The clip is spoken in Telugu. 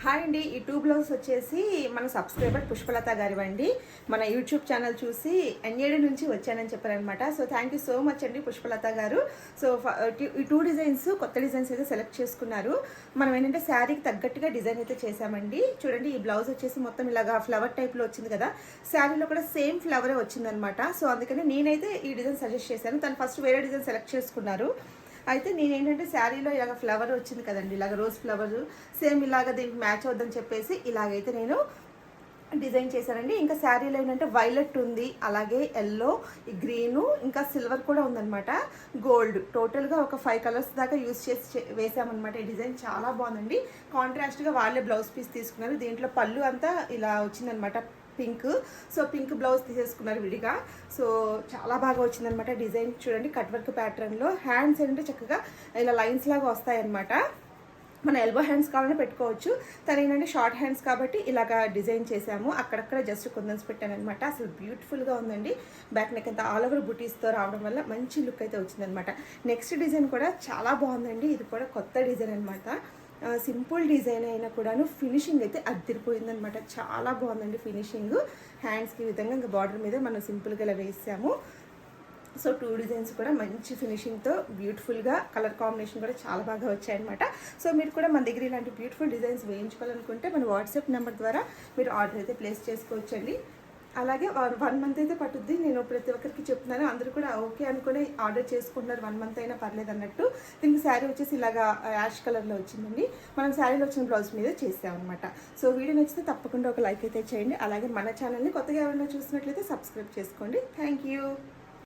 హాయ్ అండి. ఈ టూ బ్లౌజ్ వచ్చేసి మన సబ్స్క్రైబర్ పుష్పలత గారివండి. మన యూట్యూబ్ ఛానల్ చూసి ఎన్ఏడి నుంచి వచ్చానని చెప్పారనమాట. So thank you so much అండి పుష్పలత గారు. సో ఈ టూ డిజైన్స్ కొత్త డిజైన్స్ అయితే సెలెక్ట్ చేసుకున్నారు. మనం ఏంటంటే శారీకి తగ్గట్టుగా డిజైన్ అయితే చేసామండి. చూడండి, ఈ బ్లౌజ్ వచ్చేసి మొత్తం ఇలాగా ఫ్లవర్ టైప్లో వచ్చింది కదా, శారీలో కూడా సేమ్ ఫ్లవరే వచ్చిందనమాట. సో అందుకని నేనైతే ఈ డిజైన్ సజెస్ట్ చేశాను. తను ఫస్ట్ వేరే డిజైన్ సెలెక్ట్ చేసుకున్నారు. అయితే నేనేంటంటే శారీలో ఇలాగ ఫ్లవర్ వచ్చింది కదండి, ఇలాగ రోజ్ ఫ్లవర్ సేమ్ ఇలాగ దీనికి మ్యాచ్ అవుద్దని చెప్పేసి ఇలాగైతే నేను డిజైన్ చేశానండి. ఇంకా శారీలో ఏంటంటే వైలెట్ ఉంది, అలాగే ఎల్లో, గ్రీను, ఇంకా సిల్వర్ కూడా ఉందన్నమాట, గోల్డ్. టోటల్గా ఒక 5 కలర్స్ దాకా యూజ్ చేసి వేసామన్నమాట. ఈ డిజైన్ చాలా బాగుందండి. కాంట్రాస్ట్గా వాళ్ళే బ్లౌజ్ పీస్ తీసుకున్నారు. దీంట్లో పళ్ళు అంతా ఇలా వచ్చిందనమాట, పింక్. సో పింక్ బ్లౌజ్ తీసేసుకున్నారు విడిగా. సో చాలా బాగా వచ్చిందనమాట డిజైన్. చూడండి, కట్ వర్క్ ప్యాటర్న్లో హ్యాండ్స్ ఏంటంటే చక్కగా ఇలా లైన్స్ లాగా వస్తాయన్నమాట. మన ఎల్బో హ్యాండ్స్ కావాలని పెట్టుకోవచ్చు. తను ఏంటంటే షార్ట్ హ్యాండ్స్ కాబట్టి ఇలాగా డిజైన్ చేసాము. అక్కడక్కడ జస్ట్ కుందన్స్ పెట్టాను అనమాట. అసలు బ్యూటిఫుల్గా ఉందండి. బ్యాక్ నెక్ అంతా ఆల్ ఓవర్ బుటీస్తో రావడం వల్ల మంచి లుక్ అయితే వచ్చిందనమాట. నెక్స్ట్ డిజైన్ కూడా చాలా బాగుందండి. ఇది కూడా కొత్త డిజైన్ అనమాట. సింపుల్ డిజైన్ అయినా కూడాను ఫినిషింగ్ అయితే అదిరిపోయిందనమాట. చాలా బాగుందండి ఫినిషింగ్. హ్యాండ్స్కి ఈ విధంగా ఇంకా బార్డర్ మీద మనం సింపుల్గా ఇలా వేసాము. సో టూ డిజైన్స్ కూడా మంచి ఫినిషింగ్తో బ్యూటిఫుల్గా, కలర్ కాంబినేషన్ కూడా చాలా బాగా వచ్చాయన్నమాట. సో మీరు కూడా మన దగ్గర ఇలాంటి బ్యూటిఫుల్ డిజైన్స్ వేయించుకోవాలనుకుంటే మన వాట్సాప్ నెంబర్ ద్వారా మీరు ఆర్డర్ అయితే ప్లేస్ చేసుకోవచ్చండి. అలాగే 1 మంత్ అయితే పట్టుద్ది. నేను ప్రతి ఒక్కరికి చెప్తున్నాను, అందరూ కూడా ఓకే అనుకుని ఆర్డర్ చేసుకుంటున్నారు. 1 మంత్ అయినా పర్లేదు అన్నట్టు. దీనికి శారీ వచ్చేసి ఇలాగా యాష్ కలర్లో వచ్చిందండి. మనం శారీలో వచ్చిన బ్లౌజ్ మీద చేసామన్నమాట. సో వీడియో నచ్చితే తప్పకుండా ఒక లైక్ అయితే చేయండి. అలాగే మన ఛానల్ని కొత్తగా ఎవరైనా చూసినట్లయితే సబ్స్క్రైబ్ చేసుకోండి. Thank you.